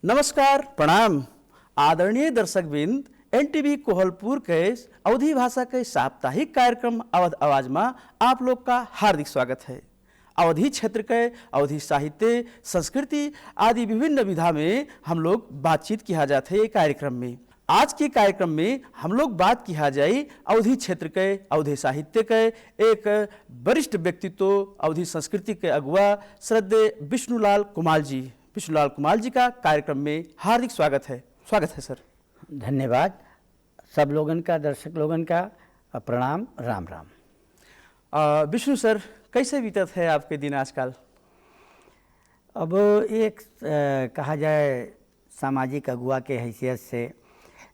नमस्कार, प्रणाम। आदरणीय दर्शकबिंद, एनटीवी कोहलपुर के अवधी भाषा के साप्ताहिक कार्यक्रम अवध आवाज में आप लोग का हार्दिक स्वागत है। अवधी क्षेत्र के अवधी साहित्य, संस्कृति आदि विभिन्न विधा में हम लोग बातचीत किया जाते हैं। कार्यक्रम में आज के कार्यक्रम में हम लोग बात किया जाए अवधी क्षेत्र के, अवधी साहित्य के एक वरिष्ठ व्यक्तित्व, अवधी संस्कृति के अगुआ श्रद्धेय विष्णुलाल कुमाल जी। विष्णुलाल कुमाल जी का कार्यक्रम में हार्दिक स्वागत है। स्वागत है सर। धन्यवाद। सब लोगन का, दर्शक लोगन का प्रणाम, राम राम। विष्णु सर, कैसे बीतत है आपके दिन आजकल? अब एक कहा जाए सामाजिक अगुआ के हैसियत से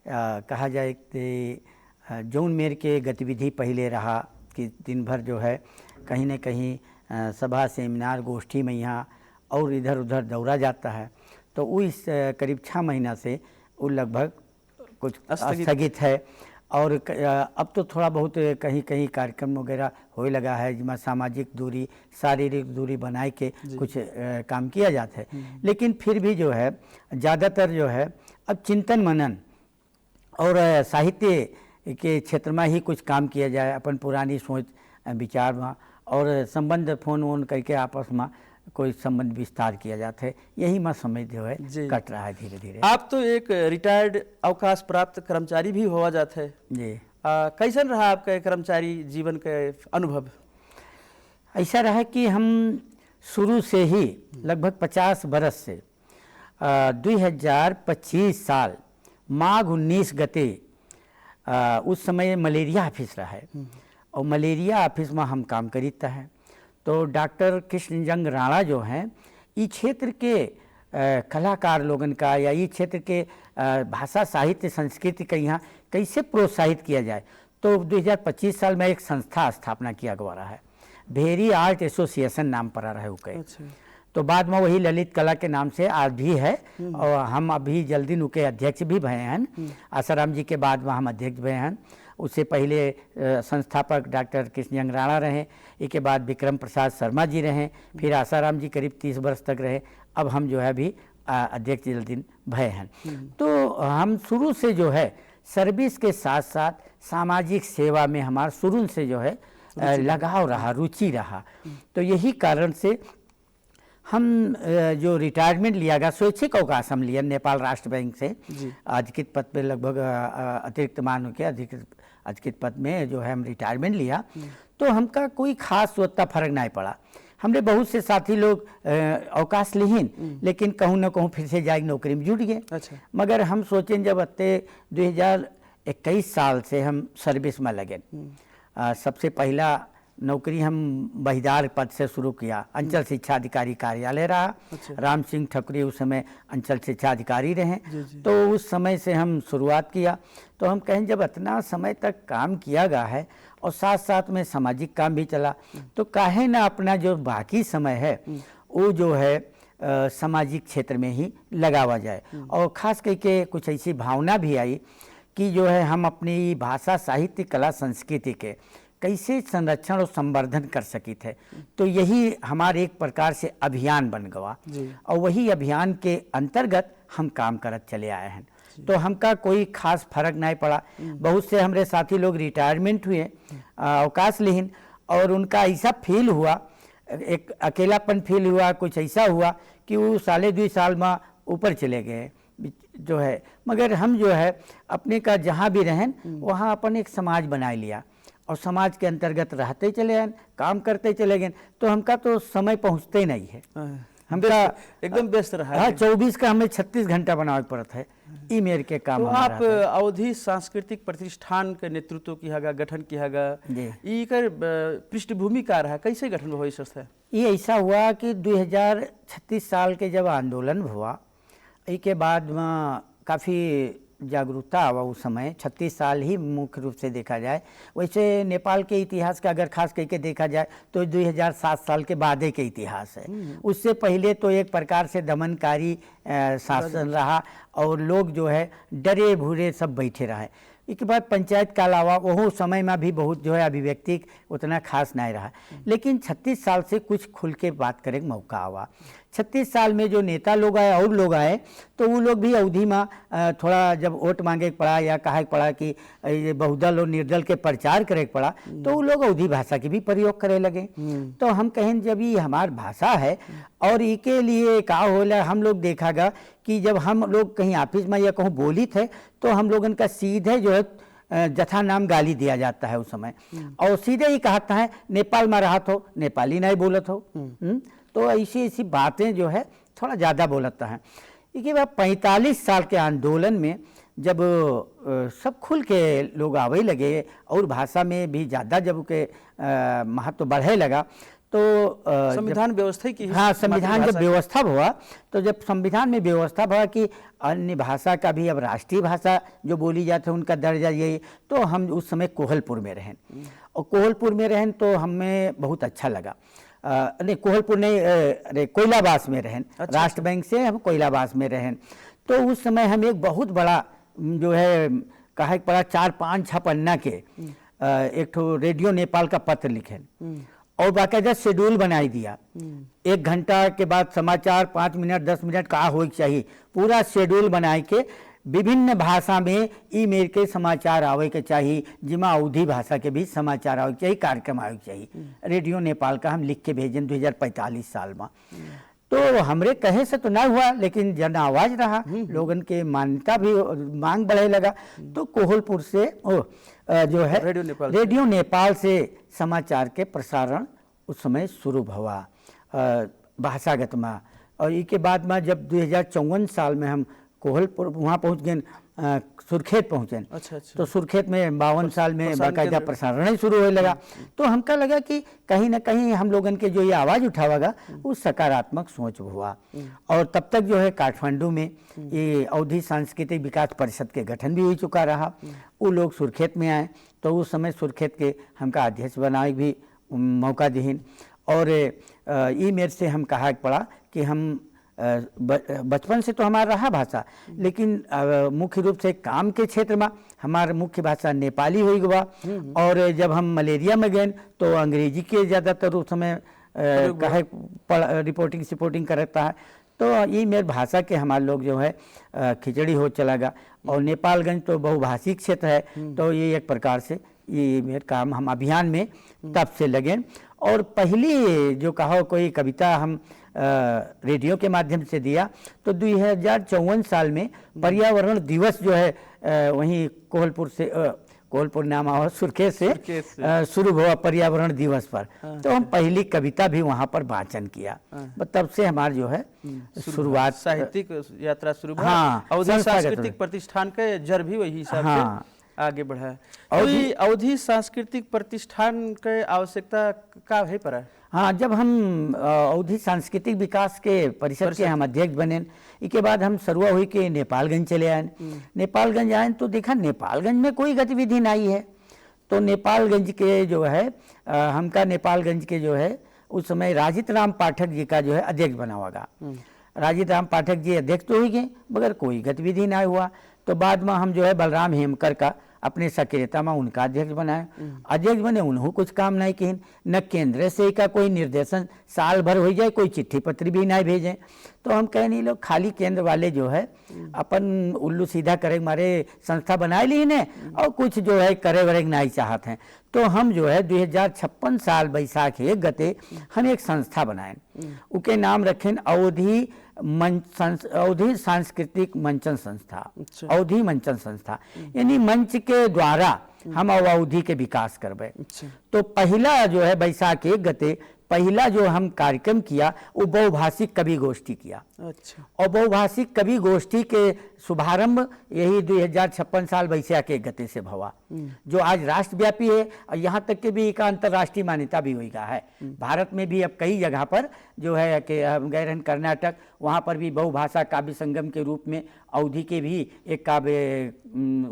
कहा जाए कि जौन मेर के गतिविधि पहले रहा कि दिन भर जो है कहीं न कहीं सभा सेमिनार गोष्ठी में यहाँ और इधर उधर दौड़ा जाता है, तो वो इस करीब 6 महीना से वो लगभग कुछ स्थगित है। और अब तो थोड़ा बहुत कहीं कहीं कार्यक्रम वगैरह होने लगा है जिसमें सामाजिक दूरी, शारीरिक दूरी बनाए के कुछ काम किया जाता है। लेकिन फिर भी जो है ज़्यादातर जो है अब चिंतन मनन और साहित्य के क्षेत्र में ही कुछ काम किया जाए, अपन पुरानी सोच विचार में और संबंध फोन वोन करके आपस में कोई संबंध विस्तार किया जाता है। यही में समय जो है कट रहा है धीरे धीरे। आप तो एक रिटायर्ड अवकाश प्राप्त कर्मचारी भी हुआ जाते हैं जी। कैसन रहा आपका कर्मचारी जीवन का अनुभव? ऐसा रहा कि हम शुरू से ही लगभग 50 बरस से 2025 साल माघ 19 गते उस समय मलेरिया ऑफिस रहा है और मलेरिया ऑफिस में हम काम करीता है। तो डॉक्टर कृष्णजंग राणा जो हैं इस क्षेत्र के कलाकार लोगन का या इस क्षेत्र के भाषा साहित्य संस्कृति का यहाँ कैसे प्रोत्साहित किया जाए, तो 2025 साल में एक संस्था स्थापना किया गया है, भेरी आर्ट एसोसिएशन नाम पर रहा है उके। अच्छा। तो बाद में वही ललित कला के नाम से आज भी है और हम अभी जल्दी उनके अध्यक्ष भी भए हैं। आसाराम जी के बाद में हम अध्यक्ष भए हैं। उससे पहले संस्थापक डॉक्टर कृष्णजंग राणा रहे, इसके बाद विक्रम प्रसाद शर्मा जी रहे, फिर आसाराम जी करीब 30 वर्ष तक रहे। अब हम जो है अभी अध्यक्ष जल्दी भए हैं। तो हम शुरू से जो है सर्विस के साथ साथ सामाजिक सेवा में हमारा शुरू से जो है लगाव रहा, रुचि रहा। तो यही कारण से हम जो रिटायरमेंट लिया गया स्वैच्छिक अवकाश हम लिया नेपाल राष्ट्र बैंक से अधिकृत पद पे लगभग अतिरिक्त मान के अधिकृत पद में जो है हम रिटायरमेंट लिया। तो हमका कोई खास उतना फर्क नहीं पड़ा। हमने बहुत से साथी लोग अवकाश लिहीन लेकिन कहूँ न कहूँ फिर से जाके नौकरी में जुट गए। अच्छा। मगर हम सोचें जब अत्ते 2021 साल से हम सर्विस में लगे, सबसे पहला नौकरी हम बहिदार पद से शुरू किया। अंचल शिक्षा अधिकारी कार्यालय रहा। अच्छा। राम सिंह ठकुरी उस समय अंचल शिक्षा अधिकारी रहे। तो उस समय से हम शुरुआत किया। तो हम कहें जब इतना समय तक काम किया गया है और साथ साथ में सामाजिक काम भी चला, तो काहे ना अपना जो बाकी समय है वो जो है सामाजिक क्षेत्र में ही लगावा जाए। और ख़ास करके कुछ ऐसी भावना भी आई कि जो है हम अपनी भाषा साहित्य कला संस्कृति के कैसे संरक्षण और संवर्धन कर सकी थे। तो यही हमारे एक प्रकार से अभियान बन गया और वही अभियान के अंतर्गत हम काम करत चले आए हैं। तो हमका कोई खास फर्क नहीं पड़ा। बहुत से हमारे साथी लोग रिटायरमेंट हुए, अवकाश लेहिन, और उनका ऐसा फील हुआ, एक अकेलापन फील हुआ, कुछ ऐसा हुआ कि वो 2.5 साल में ऊपर चले गए जो है। मगर हम जो है अपने का जहाँ भी रहें वहाँ अपन एक समाज बना लिया और समाज के अंतर्गत रहते चले गए, काम करते चले गए। तो हमका तो समय पहुँचते ही नहीं है। हमका एकदम व्यस्त रहा। हाँ, 24 का हमें 36 घंटा बनावे पड़ता है ई मेर के काम। तो आप अवधी सांस्कृतिक प्रतिष्ठान के नेतृत्व किया गया, गठन किया गया, इकर पृष्ठभूमि का रहा, कैसे गठन हुआ संस्था? ये ऐसा हुआ कि 2036 साल के जब आंदोलन हुआ, इसके बाद में काफ़ी जागरूकता हुआ। उस समय 36 साल ही मुख्य रूप से देखा जाए। वैसे नेपाल के इतिहास का अगर खास करके देखा जाए तो 2007 साल के बाद के इतिहास है। उससे पहले तो एक प्रकार से दमनकारी शासन रहा और लोग जो है डरे भूरे सब बैठे रहे। इसके बाद पंचायत का अलावा वो समय में भी बहुत जो है अभिव्यक्ति उतना खास नहीं रहा। लेकिन 36 साल से कुछ खुल के बात करने का मौका हुआ। 36 साल में जो नेता लोग आए और लोग आए तो वो लोग भी अवधि में थोड़ा जब वोट मांगे के पड़ा या कहा पड़ा कि ये बहुदल और निर्दल के प्रचार करे के पड़ा तो वो लोग अवधि भाषा की भी प्रयोग करे लगे। तो हम कहें जब ये हमार भाषा है और इके लिए का होला हम लोग देखागा कि जब हम लोग कहीं ऑफिस में या कहूँ बोली थे तो हम लोगन का सीधे जो है जथा नाम गाली दिया जाता है उस समय, और सीधे ही कहता है नेपाल में रहा तो नेपाली नहीं बोलत हो। तो ऐसी ऐसी बातें जो है थोड़ा ज़्यादा बोलता है। इसके बाद 45 साल के आंदोलन में जब सब खुल के लोग आवे लगे और भाषा में भी ज़्यादा जब के महत्व बढ़े लगा तो संविधान व्यवस्था की, हाँ संविधान जब व्यवस्था हुआ तो जब संविधान में व्यवस्था हुआ कि अन्य भाषा का भी अब राष्ट्रीय भाषा जो बोली जाती है उनका दर्जा यही, तो हम उस समय कोहलपुर में रहें और कोहलपुर में रहें तो हमें बहुत अच्छा लगा। नहीं कोहलपुर नहीं, अरे कोयलाबास में रहें। अच्छा, राष्ट्र बैंक से हम कोयलाबास में रहें तो उस समय हम एक बहुत बड़ा जो है कहा पड़ा 4-5 पन्ना के एक ठो रेडियो नेपाल का पत्र लिखे और बाकायदा शेड्यूल बनाई दिया। 1 घंटा के बाद समाचार 5 मिनट 10 मिनट का हो चाहिए, पूरा शेड्यूल बनाए के विभिन्न भाषा में ई मेल के समाचार आवे के चाहिए, जिमा अवधि भाषा के भी समाचार आवे के चाहिए, कार्यक्रम आवे के चाहिए। रेडियो नेपाल का हम लिख के भेजन 2045 साल में। तो हमरे कहे से तो ना हुआ लेकिन जन आवाज रहा, लोगन के मान्यता भी मांग बढ़े लगा। तो कोहलपुर से जो है रेडियो नेपाल से समाचार के प्रसारण उस समय शुरू हुआ भाषागत में। और इसके बाद में जब 2054 साल में हम कोहलपुर वहाँ पहुँच गए, सुरखेत पहुँचे। अच्छा। तो सुरखेत में 52 साल में बाकायदा प्रसारण ही शुरू होने लगा। तो हमका लगा कि कहीं ना कहीं हम लोगन के जो ये आवाज़ उठावेगा वो सकारात्मक सोच हुआ। और तब तक जो है काठमांडू में ये अवधि सांस्कृतिक विकास परिषद के गठन भी हो चुका रहा। वो लोग सुरखेत में आए तो उस समय सुरखेत के हमका अध्यक्ष बनाए भी मौका दिहिन। और ई मेर से हम कहा पड़ा कि हम बचपन से तो हमारा रहा भाषा, लेकिन मुख्य रूप से काम के क्षेत्र में हमारा मुख्य भाषा नेपाली हो गया। और जब हम मलेरिया में गए तो अंग्रेजी के ज़्यादातर उस समय कहे रिपोर्टिंग करता है। तो ये मेरे भाषा के हमारे लोग जो है खिचड़ी हो चला गया। और नेपालगंज तो बहुभाषिक क्षेत्र है तो ये एक प्रकार से ये मेरे काम हम अभियान में तब से लगे। और पहली जो कहो कोई कविता हम रेडियो के माध्यम से दिया तो 2054 साल में पर्यावरण दिवस जो है वहीं कोहलपुर नाम और सुरखेत से शुरू हुआ पर्यावरण दिवस पर। तो हम पहली कविता भी वहाँ पर वाचन किया। तब से हमारा जो है शुरुआत साहित्यिक यात्रा शुरू हुआ। हाँ, अवधि सांस्कृतिक प्रतिष्ठान का जड़ भी वही हिसाब से आगे बढ़ा है। अवधि सांस्कृतिक प्रतिष्ठान के आवश्यकता का है पर है। हाँ, जब हम अवधि सांस्कृतिक विकास के परिषद के हम अध्यक्ष बने, इसके बाद हम सरुआ हुई के नेपालगंज चले आए। नेपालगंज आए तो देखा नेपालगंज में कोई गतिविधि नहीं है। तो नेपालगंज के जो है हमका नेपालगंज के जो है उस समय राजित राम पाठक जी का जो है अध्यक्ष बना होगा। राजित राम पाठक जी अध्यक्ष तो ही गए मगर कोई गतिविधि ना हुआ। तो बाद में हम जो है बलराम हेमकर का अपने सक्रियता में उनका अध्यक्ष बनाए। अध्यक्ष बने उन्होंने कुछ काम नहीं किए, न केंद्र से का कोई निर्देशन साल भर हो जाए, कोई चिट्ठी पत्र भी नहीं भेजें। तो हम कह नहीं लोग खाली केंद्र वाले जो है अपन उल्लू सीधा करे मारे संस्था बनाए ली ने और कुछ जो है करे वरे नहीं चाहते हैं। तो हम जो है 2056 साल बैसाख 1 गते हम एक संस्था बनाए, उसके नाम रखें अवधि सांस्कृतिक मंचन संस्था। अवधि मंचन संस्था यानी मंच के द्वारा हम अवधि के विकास करबे। तो पहला जो है बैसाख 1 गते पहला जो हम कार्यक्रम किया वो बहुभाषिक कवि गोष्ठी किया। और बहुभाषिक कवि गोष्ठी के शुभारंभ यही 2056 साल बैसाख 1 गते से हुआ, जो आज राष्ट्रव्यापी है और यहाँ तक के भी का अंतर्राष्ट्रीय मान्यता भी हुई है। भारत में भी अब कई जगह पर जो है कि गए रहन कर्नाटक, वहाँ पर भी बहुभाषा काव्य संगम के रूप में अवधि के भी एक काव्य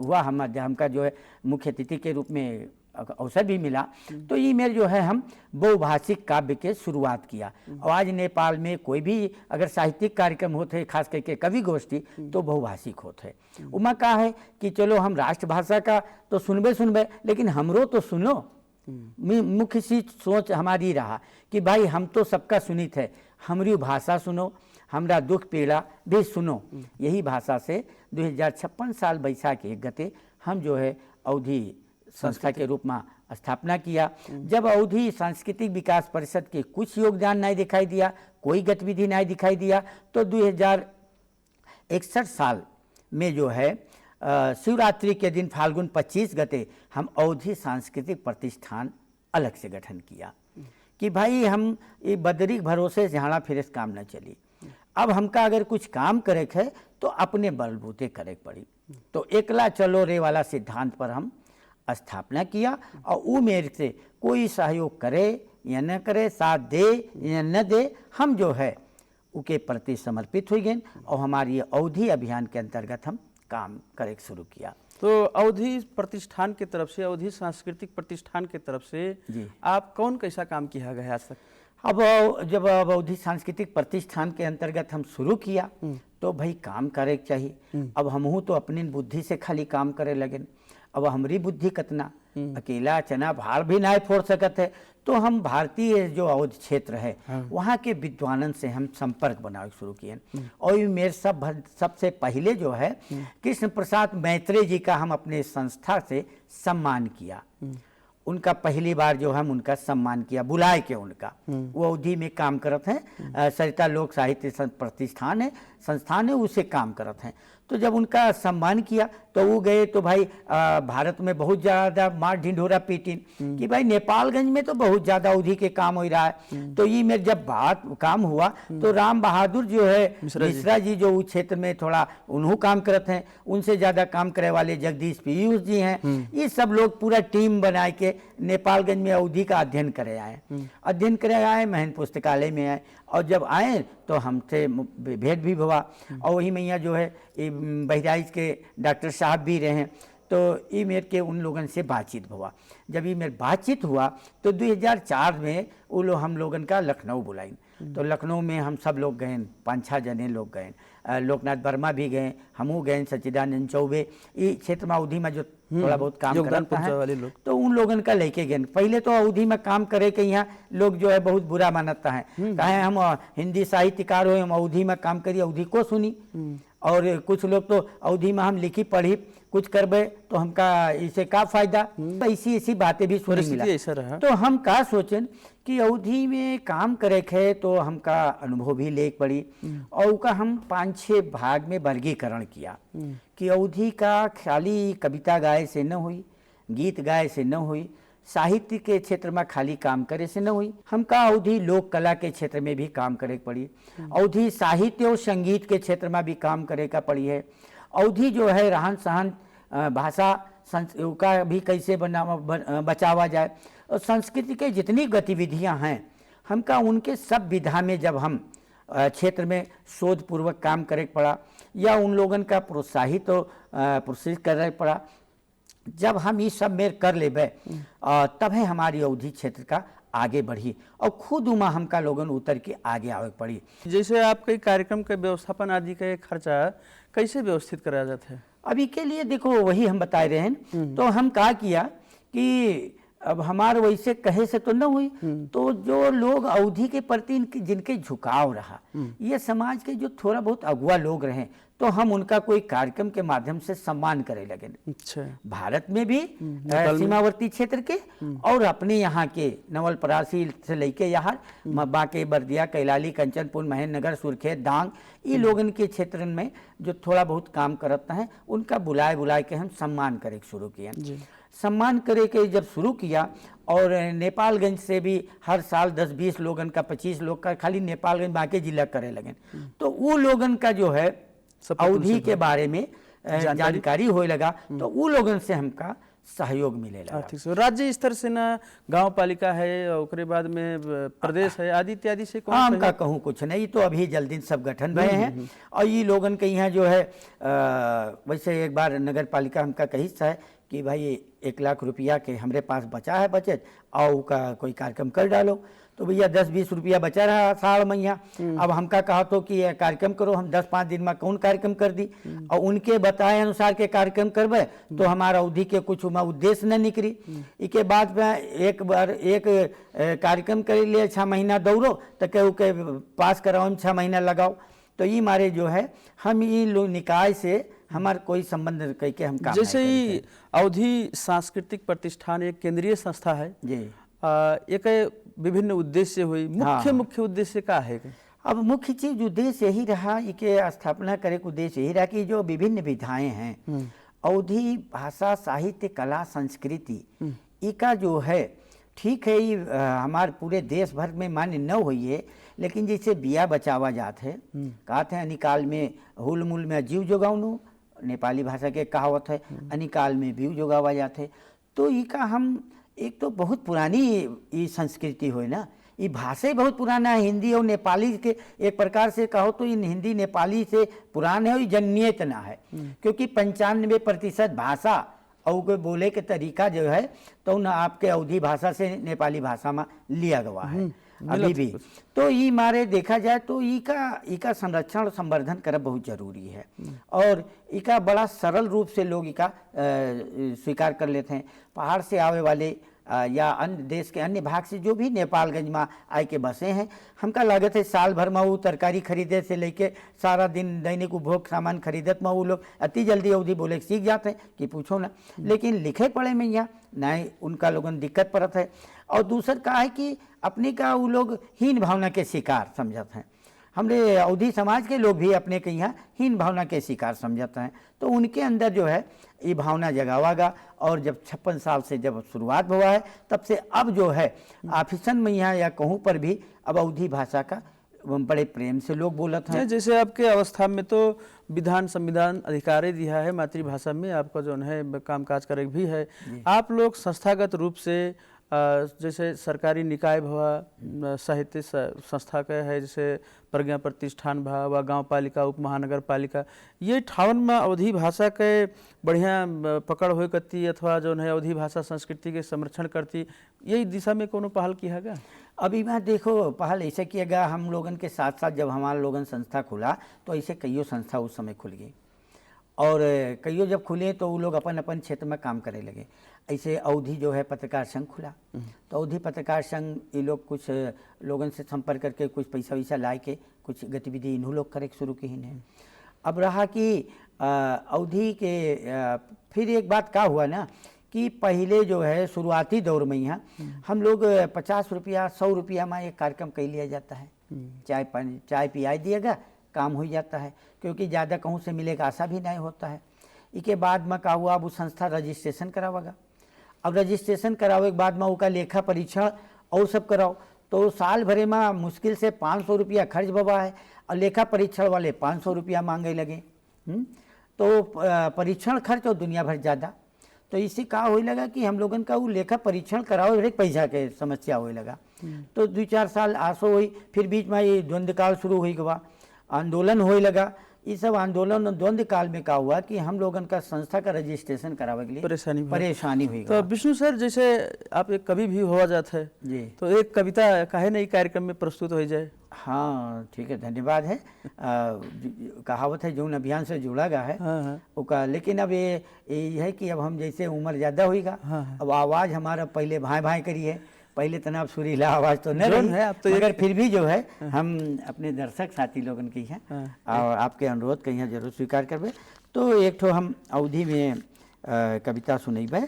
हुआ। हमका जो है मुख्य अतिथि के रूप में अवसर भी मिला। तो ये मेरे जो है हम बहुभाषिक काव्य के शुरुआत किया। और आज नेपाल में कोई भी अगर साहित्यिक कार्यक्रम होते खास करके कवि गोष्ठी तो बहुभाषिक होते। उमा कहा है कि चलो हम राष्ट्रभाषा का तो सुनबे लेकिन हमरो तो सुनो। मुख्य सी सोच हमारी रहा कि भाई हम तो सबका सुनित है, हमरी भाषा सुनो, हमरा दुख पीड़ा भी सुनो। यही भाषा से 2056 साल बैसाख 1 गते हम जो है अवधि संस्था के रूप में स्थापना किया। जब अवधि सांस्कृतिक विकास परिषद के कुछ योगदान नहीं दिखाई दिया, कोई गतिविधि नहीं दिखाई दिया, तो 2061 साल में जो है शिवरात्रि के दिन फाल्गुन 25 गते हम अवधि सांस्कृतिक प्रतिष्ठान अलग से गठन किया कि भाई हम ये बदरी भरोसे झाड़ा फिरे काम न चली। अब हमका अगर कुछ काम करे है तो अपने बलबूते करे पड़ी। तो एकला चलो रे वाला सिद्धांत पर हम स्थापना किया और वो मेरे से कोई सहयोग करे या न करे, साथ दे या न दे, हम जो है उके प्रति समर्पित हो गए और हमारी अवधि अभियान के अंतर्गत हम काम करे शुरू किया। तो अवधि प्रतिष्ठान की तरफ से, अवधि सांस्कृतिक प्रतिष्ठान की तरफ से जी आप कौन कैसा काम किया गया आज तक? अब जब अवधि सांस्कृतिक प्रतिष्ठान के अंतर्गत हम शुरू किया तो भाई काम करे चाहिए। अब हमहू तो अपनी बुद्धि से खाली काम करे लगे। अब हमारी बुद्धि कितना, अकेला चना भाड़ भी नहीं फोड़ सकत है। तो हम भारतीय जो अवध क्षेत्र है वहाँ के विद्वानन से हम संपर्क बनाना शुरू किए और मेरे सबसे पहले जो है कृष्ण प्रसाद मैत्रेय जी का हम अपने संस्था से सम्मान किया। उनका पहली बार जो हम उनका सम्मान किया, बुलाए के उनका, वो अवधि में काम करत हैं, सरिता लोक साहित्य प्रतिष्ठान है, संस्थान है, उसे काम करत हैं। तो जब उनका सम्मान किया तो वो गए तो भाई भारत में बहुत ज़्यादा मार ढिंढोरा पीटी कि भाई नेपालगंज में तो बहुत ज़्यादा अवधि के काम हो रहा है। तो ये मेरे जब बात काम हुआ तो राम बहादुर जो है मिश्रा जी जो उस क्षेत्र में थोड़ा उन्हों काम करते हैं, उनसे ज़्यादा काम करे वाले जगदीश पीयूष जी हैं, ये सब लोग पूरा टीम बना के नेपालगंज में अवधि का अध्ययन करे आए, महंत पुस्तकालय में आए और जब आए तो हमसे भेंट भी हुआ और वही मैया जो है बहराइच के डॉक्टर साहब भी रहे। तो ये मेरे के उन लोगों से बातचीत हुआ। जब ये मेरे बातचीत हुआ तो 2004 में वो लोग हम लोगन का लखनऊ बुलाई। तो लखनऊ में हम सब लोग गए, 5-6 जने लोग गए, लोकनाथ वर्मा भी गए, हमू गए, सच्चिदानंद चौबे, ये क्षेत्र में अवधि में जो थोड़ा बहुत काम करता है तो उन लोगन का लेके गए। पहले तो अवधि में काम करे के यहाँ लोग जो है बहुत बुरा मानता है, कहे हम हिंदी साहित्यकार हो, हम अवधि में काम करिए, अवधि को सुनी। और कुछ लोग तो अवधि में हम लिखी पढ़ी कुछ करबे तो हमका इसे का फायदा, तो ऐसी बातें भी सुनने मिला। तो हम का सोचन कि अवधि में काम करे है तो हमका अनुभव भी ले पड़ी और उसका हम 5-6 भाग में वर्गीकरण किया कि अवधि का खाली कविता गाए से न हुई, गीत गाए से न हुई, साहित्य के क्षेत्र में खाली काम करे से न हुई, हमका अवधि लोक कला के क्षेत्र में भी काम करे पड़ी, अवधि साहित्य और संगीत के क्षेत्र में भी काम करे का पड़ी है, अवधि जो है रहन सहन भाषा का भी कैसे बचावा जाए और संस्कृति के जितनी गतिविधियां हैं हमका उनके सब विधा में जब हम क्षेत्र में शोध पूर्वक काम करे पड़ा या उन लोगन का प्रोत्साहित और प्रोत्साहित करे पड़ा। जब हम ये सब मेर कर लेबे तब है हमारी अवधि क्षेत्र का आगे बढ़ी और खुद उमा हमका लोगन उतर के आगे आवे पड़ी। जैसे आपके कार्यक्रम के व्यवस्थापन आदि का खर्चा कैसे व्यवस्थित कराया जाता है? अभी के लिए देखो वही हम बता रहे हैं। तो हम कहा किया कि अब हमारे वैसे कहे से तो न हुई, तो जो लोग अवधि के प्रति जिनके झुकाव रहा, ये समाज के जो थोड़ा बहुत अगुआ लोग रहे तो हम उनका कोई कार्यक्रम के माध्यम से सम्मान करे लगे। अच्छा। भारत में भी सीमावर्ती क्षेत्र के और अपने यहाँ के नवलपरासी से लेके यहाँ बांके, बर्दिया, कैलाली, कंचनपुर, महेंद्र नगर, सुरखेत, डांग, ये लोगन के क्षेत्र में जो थोड़ा बहुत काम करता है उनका बुलाए के हम सम्मान करे शुरू किए। सम्मान करे के जब शुरू किया और नेपालगंज से भी हर साल 10-20 लोगन का, 25 लोग का खाली नेपालगंज बांके जिला करे लगे। तो वो लोगन का जो है अवधि के बारे में जानकारी होए लगा तो वो लोगन से हमका सहयोग मिले लगा। ठीक है। राज्य स्तर से ना गांव पालिका है और बाद में प्रदेश है आदि इत्यादि से कौन हमका कहूँ कुछ नहीं, तो अभी जल्दी सब गठन भये हैं और ये लोगन के यहाँ जो है वैसे एक बार नगर पालिका हमका कही है कि भाई 1 लाख रुपया के हमरे पास बचा है बचत, और का कोई कार्यक्रम कर डालो। तो भैया 10-20 रुपया बचा रहा साल महीना। अब हमका कहा तो कि ये कार्यक्रम करो, हम 10-5 दिन में कौन कार्यक्रम कर दी, और उनके बताए अनुसार के कार्यक्रम करबे तो हमारा अवधि के कुछ उद्देश्य न निकली। इसके बाद में एक बार एक कार्यक्रम कर लिए 6 महीना दौड़ो तो केहू के पास कराओ 6 महीना लगाओ। तो ये मारे जो है हम ये लोग निकाय से हमार कोई संबंध कह के हम काम जैसे नहीं ही अवधि सांस्कृतिक प्रतिष्ठान एक केंद्रीय संस्था है जी। एक विभिन्न उद्देश्य हुई, मुख्य उद्देश्य का है? अब मुख्य चीज उद्देश्य यही रहा, इके स्थापना करे के उद्देश्य यही रहा कि जो विभिन्न विधाएं हैं अवधि भाषा साहित्य कला संस्कृति इका जो है ठीक है ये हमारे पूरे देश भर में मान्य न हुई है, लेकिन जैसे बिया बचावा जात है, कहते हैं अनिकाल में हुल मूल में जीव जोगावनु, नेपाली भाषा के कहावत है, अनिकाल में बीव जोगावा जाते। तो इका हम एक तो बहुत पुरानी ये संस्कृति हो ना, ये भाषा ही बहुत पुराना है। हिंदी और नेपाली के एक प्रकार से कहो तो इन हिंदी नेपाली से पुराना है और जन्यत ना है, क्योंकि 95% भाषा और बोले के तरीका जो है तो न आपके अवधि भाषा से नेपाली भाषा में लिया गया है अभी भी। तो ये मारे देखा जाए तो इका संरक्षण और संवर्धन करना बहुत जरूरी है, और इका बड़ा सरल रूप से लोग इका स्वीकार कर लेते हैं। पहाड़ से आवे वाले या अन्य देश के अन्य भाग से जो भी नेपालगंज में आए के बसे हैं, हमका लागत है साल भर में वो तरकारी खरीदे से लेके सारा दिन दैनिक उपभोग सामान खरीदत में वो लोग अति जल्दी अवधि बोले सीख जाते हैं कि पूछो ना। लेकिन लिखे पढ़े में यहाँ नहीं उनका लोगन दिक्कत पड़त है। और दूसर का है कि अपने का वो लोग हीन भावना के शिकार समझत हैं। हमरे अवधि समाज के लोग भी अपने के यहाँ हीन भावना के शिकार समझते हैं। तो उनके अंदर जो है ये भावना जगावागा, और जब 56 साल से जब शुरुआत हुआ है तब से अब जो है ऑफिसन में यहाँ या कहूँ पर भी अब अवधि भाषा का बड़े प्रेम से लोग बोलत हैं। जैसे आपके अवस्था में तो विधान संविधान अधिकार दिया है मातृभाषा में आपका जो है कामकाज करे भी है। आप लोग संस्थागत रूप से जैसे सरकारी निकाय भवा साहित्य संस्था का है, जैसे प्रज्ञा प्रतिष्ठान भा व गाँव पालिका उप महानगर पालिका, ये ठावन में अवधि भाषा के बढ़िया पकड़ हो करती अथवा जो है अवधि भाषा संस्कृति के संरक्षण करती, यही दिशा में कोनो पहल किया गया? अभी मैं देखो पहल ऐसे किया गया, हम लोगन के साथ साथ जब हमारा लोगन संस्था खुला तो ऐसे कईयों संस्था उस समय खुल गई, और कईयों जब खुले तो वो लोग अपन अपन क्षेत्र में काम करे लगे। ऐसे अवधि जो है पत्रकार संघ खुला, तो अवधि पत्रकार संघ ये लोग कुछ लोगन से संपर्क करके कुछ पैसा वैसा ला के कुछ गतिविधि इन्हों लोग करे शुरू की हैं। अब रहा कि अवधि के फिर एक बात क्या हुआ ना कि पहले जो है शुरुआती दौर में यहाँ हम लोग 50 रुपया 100 रुपया में एक कार्यक्रम कर लिया जाता है, चाय पियाई दिएगा काम हो जाता है, क्योंकि ज़्यादा कहूँ से मिलेगा आशा भी नहीं होता है। इसके बाद में क्या हुआ, अब संस्था रजिस्ट्रेशन करावेगा। अब रजिस्ट्रेशन करावे के बाद में उसका लेखा परीक्षण और सब कराओ, तो साल भरे में मुश्किल से 500 रुपया खर्च बबा है, और लेखा परीक्षण वाले 500 रुपया मांगे लगे। तो परीक्षण खर्च और दुनिया भर ज़्यादा, तो इससे कहा हो लगा कि हम लोगन का वो लेखा परीक्षण कराओ एक पैसा के समस्या हो लगा। तो 2-4 साल आसो हुई, फिर बीच में ये द्वंद्व काल शुरू हो गया, आंदोलन होने लगा। ये सब आंदोलन और द्वंद्व काल में क्या हुआ कि हम लोगन का संस्था का रजिस्ट्रेशन करावे के लिए परेशानी हुई। तो विष्णु सर, जैसे आप एक कवि भी हुआ जाता है जी, तो एक कविता काहे नहीं कार्यक्रम में प्रस्तुत हो जाए? हाँ ठीक है, धन्यवाद है। कहावत है जो अभियान से जुड़ा गया है उसका, लेकिन अब ये है कि अब हम जैसे उम्र ज़्यादा होगा, अब आवाज़ हमारा पहले भाई भाई करी है, पहले तनाव सुरीला आवाज़ तो नहीं रही है, तो मगर फिर भी जो है हम अपने दर्शक साथी लोगन की हैं और आपके अनुरोध के यहाँ जरूर स्वीकार करबे। तो एक ठो हम अवधि में कविता सुनेबे,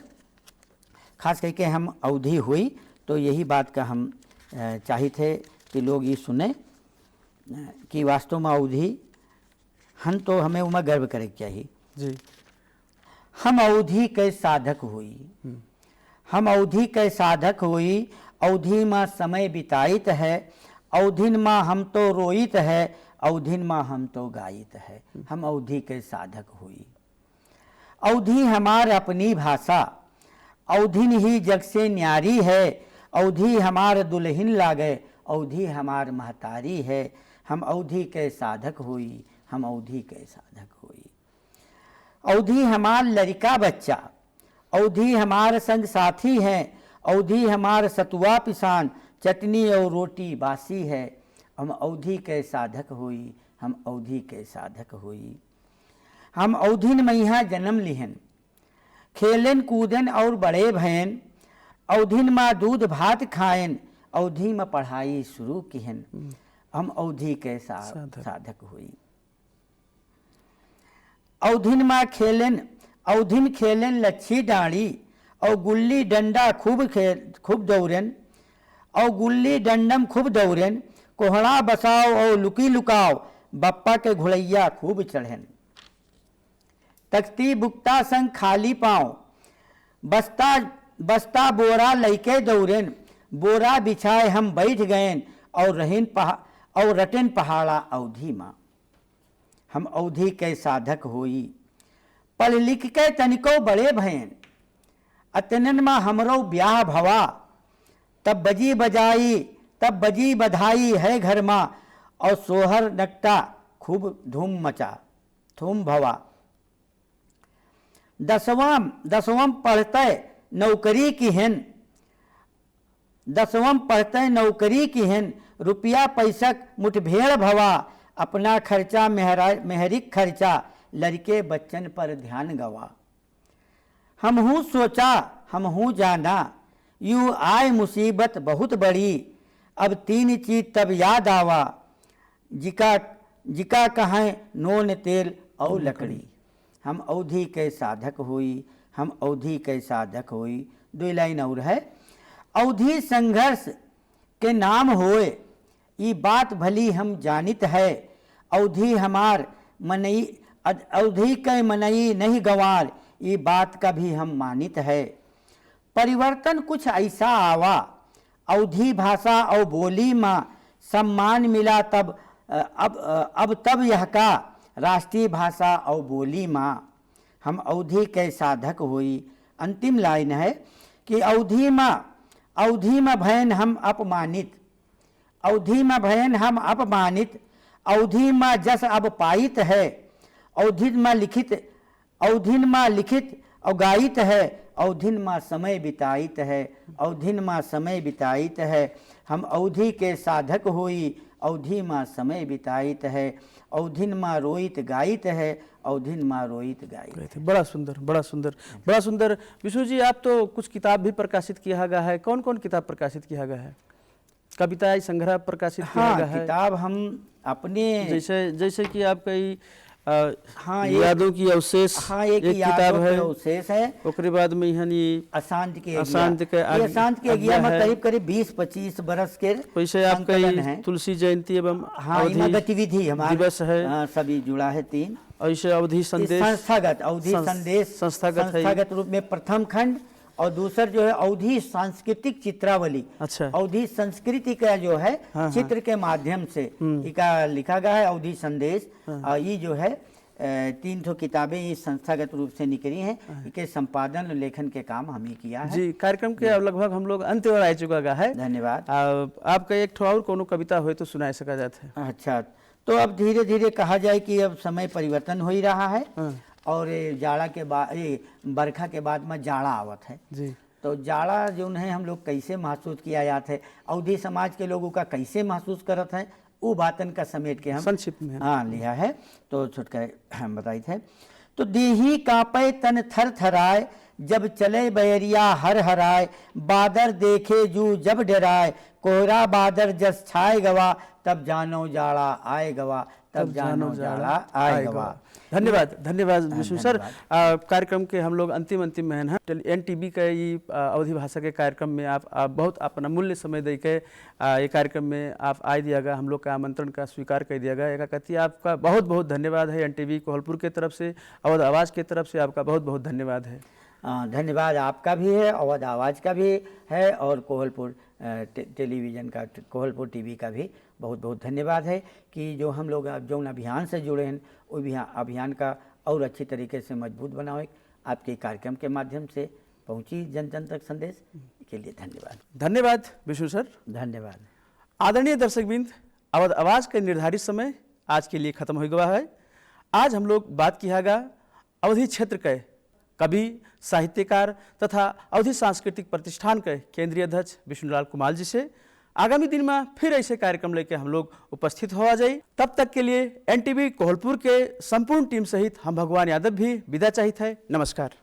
खास करके हम अवधि हुई तो यही बात का हम चाही थे कि लोग ये सुने कि वास्तव में अवधि हम तो हमें उमा गर्व करे चाहिए जी। हम अवधि के साधक हुई, हम अवधि के साधक हुई, अवधि में समय बिताइत है, अवधिन में हम तो रोइत है, अवधिन में हम तो गाइत है। हम अवधि के साधक हुई। अवधि हमार अपनी भाषा, अवधिन ही जग से न्यारी है, अवधि हमार दुल्हिन लागे, अवधि हमार महतारी है। हम अवधि के साधक हुई, हम अवधि के साधक हुई। अवधि हमार लड़का बच्चा, अवधी हमार संग साथी हैं, अवधी हमार सतुआ पिसान, चटनी और रोटी बासी है। हम अवधी के साधक होई, हम अवधी के साधक होई। हम अवधिन मैया जन्म लिहन, खेलन कूदन और बड़े भयन, अवधिन माँ दूध भात खाएन, अवधि में पढ़ाई शुरू किहन। हम अवधि के साधक हुई। अवधिन माँ खेलन, अवधिन खेलन लच्छी डाड़ी, और गुल्ली डंडा खूब दौड़न, और गुल्ली डंडम खूब दौड़न, कोहड़ा बसाओ और लुकी लुकाओ, बप्पा के घुड़ैया खूब चढ़न। तख्ती बुकता संग खाली पाँव, बस्ता बोरा लैके दौड़न, बोरा बिछाए हम बैठ गएन, और रटन पहाड़ा अवधि माँ। हम अवधि के साधक होई, पढ़ लिख के तनिको बड़े भयन, अतनन माँ हमरो ब्याह भवा, तब बजी बधाई है घर माँ, और सोहर नकटा खूब धूम भवा। दसवां पढ़ते नौकरी की हेन, दसवां पढ़ते नौकरी की हेन, रुपया पैसक मुठभेड़ भवा, अपना खर्चा मेहरिक खर्चा, लड़के बच्चन पर ध्यान गवा। हम हूँ सोचा हम हूँ जाना, यूँ आए मुसीबत बहुत बड़ी, अब 3 चीज तब याद आवा, जिका कहें नून तेल और लकड़ी। हम अवधि के साधक होई, हम अवधि के साधक होई। 2 लाइन और है। अवधि संघर्ष के नाम होए, ये बात भली हम जानित है, अवधि हमार मनई, अवधि के मनई नहीं गंवार, ये बात का भी हम मानित है। परिवर्तन कुछ ऐसा आवा, अवधि भाषा और बोली माँ सम्मान मिला तब, अब तब यह का राष्ट्रीय भाषा और बोली माँ। हम अवधि के साधक हुई। अंतिम लाइन है कि अवधि में भयन हम अपमानित, अवधि में भयन हम अपमानित, अवधि में जस अब पाइत है, अवधिन में लिखित और गायित है, अवधिन में समय बिताइत है, अवधिन में समय बिताइत है। हम अवधि के साधक होई, अवधि में समय बिताइत है, अवधिन में रोइत गायित है, अवधिन में रोइत गायित। बड़ा सुंदर, बड़ा सुंदर, बड़ा सुंदर। विष्णु जी, आप तो कुछ किताब भी प्रकाशित किया गया है, कौन कौन किताब प्रकाशित किया गया है? कविता संग्रह प्रकाशित किया गया है? किताब हम अपने जैसे कि आपका यादों की अवशेष, एक किताब है, अवशेष है। उसके बाद में अशांत के अगिया में करीब 20-25 बरस के वैसे आपका तुलसी जयंती एवं गतिविधि हमारा दिवस है, सभी जुड़ा है 3। ऐसे अवधि संदेश, संस्थागत रूप में प्रथम खंड, और दूसर जो है अवधि सांस्कृतिक चित्रावली। अच्छा। अवधि संस्कृति का जो है चित्र के माध्यम से इका लिखा गया है अवधि संदेश। ये जो है 3 किताबें ये संस्थागत रूप से निकली हैं, इनके संपादन लेखन के काम हम ही किया है जी। कार्यक्रम के अब लगभग हम लोग अंत और आ चुका है। धन्यवाद। आपका एक और कोनो कविता हो तो सुना सका जाता है? अच्छा, तो अब धीरे धीरे कहा जाए कि अब समय परिवर्तन हो ही रहा है, और जाड़ा के बाद, बरखा के बाद में जाड़ा आवत है जी। तो जाड़ा जो है हम लोग कैसे महसूस किया जाता है, अवधि समाज के लोगों का कैसे महसूस करत है, वो बातन का समेट के हम संक्षिप्त में लिया है। तो छुटकर हम बताई थे। तो देही कांपे तन थर थराए, जब चले बैरिया हर हराए, बादर देखे जू जब डराए, कोहरा बादर जस छाए गवा, तब जानो जाड़ा आए गवा, तब जानो जाड़ा आए गवा। धन्यवाद, धन्यवाद विष्णु सर। कार्यक्रम के हम लोग अंतिम में हैं। NTV का ये अवधि भाषा के कार्यक्रम में आप बहुत अपना मूल्य समय दे के ये कार्यक्रम में आप आए दियागा, हम लोग का आमंत्रण का स्वीकार कर दियागा। एक कहती आपका बहुत बहुत धन्यवाद है। NTV कोहलपुर के तरफ से, अवध आवाज़ के तरफ से आपका बहुत बहुत धन्यवाद है। धन्यवाद आपका भी है, अवध आवाज़ का भी है, और कोहलपुर टेलीविज़न का, कोहलपुर TV का भी बहुत बहुत धन्यवाद है कि जो हम लोग जो अभियान से जुड़े हैं, वो अभियान का और अच्छी तरीके से मजबूत बनाए, आपके कार्यक्रम के माध्यम से पहुंची जन जन तक संदेश के लिए धन्यवाद। धन्यवाद विष्णु सर, धन्यवाद। आदरणीय दर्शकबिंद, अवध आवाज़ का निर्धारित समय आज के लिए खत्म हो गया है। आज हम लोग बात किया गा अवधि क्षेत्र के कवि, साहित्यकार तथा अवधि सांस्कृतिक प्रतिष्ठान के केंद्रीय अध्यक्ष विष्णुलाल कुमाल जी से आगामी दिन में फिर ऐसे कार्यक्रम लेके हम लोग उपस्थित हो जाए। तब तक के लिए एनटीवी कोहलपुर के संपूर्ण टीम सहित हम भगवान यादव भी विदा चाहिए है। नमस्कार।